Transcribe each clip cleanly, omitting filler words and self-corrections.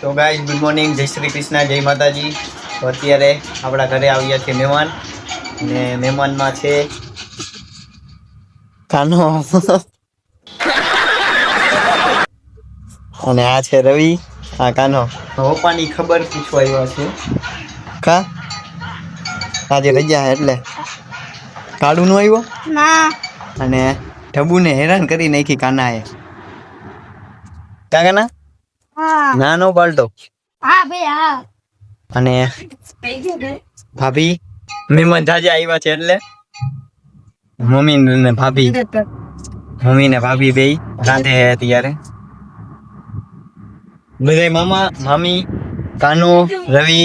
તો guys good morning, જય શ્રી કૃષ્ણ, જય માતાજી. તો અત્યારે આપણા ઘરે આવ્યા છે મહેમાન, ને મહેમાનમાં છે કાનો અને આ છે રવિ. હા કાનો પપ્પાની ખબર પૂછવા આવ્યા છે. કા આજે રજા એટલે કાળુ નો આવ્યો ના અને ઢબુને હેરાન કરી નાખી કાનાએ. કાના હા ના નો પાલતો. હા ભાઈ હા અને ભાભી મહેમાન જાજે આવ્યા છે એટલે મમ્મી ને ભાભી બે રાંધે અત્યારે. બધા મામા મામી કાનુ રવિ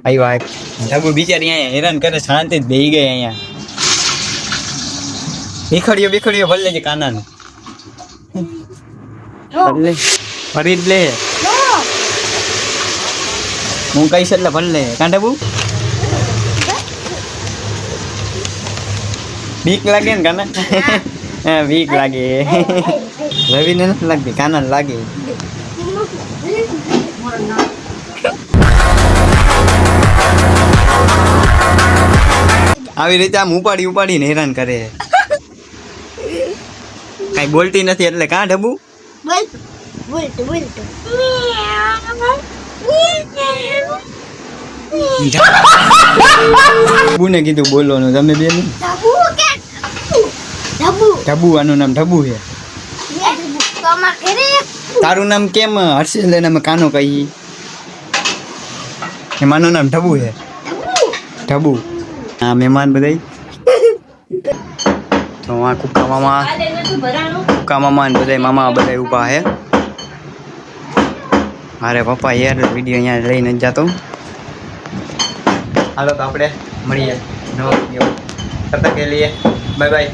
આવ્યા. ઢબુ બિચારી અહીંયા હેરાન કરે, શાંતિ જ બેહી ગઈ અહીંયા. બીખડીઓ ભરી લેજે કાનાનું. ફરી જ લે, હું કહીશ એટલે ભરી લે. કાંઠે બહુ બીક લાગે ને કાના? હા બીક લાગે. રવિને નથી લાગતી, કાનાને લાગે. આવી રીતે આમ ઉપાડીને હેરાન કરે. કઈ બોલતી નથી એટલે. કાં ઢબુ ઢબુને કીધું બોલવાનું, તમે બે નહીં. ઢબુ આનું નામ ઢબુ છે. તારું નામ કેમ હર્ષિલ લઈને અમે કાનો કહી? એમાંનું નામ ઢબુ છે. ઢબુ. હા મહેમાન બધા તો આ કુકા મામા ને બધા મામા બધા ઊભા છે. મારે પપ્પા યાર વિડીયો અહીંયા લઈને જ જતો. હાલો તો આપણે મળીએ નવો વિડીયો. તબ તક કે લીએ બાય બાય.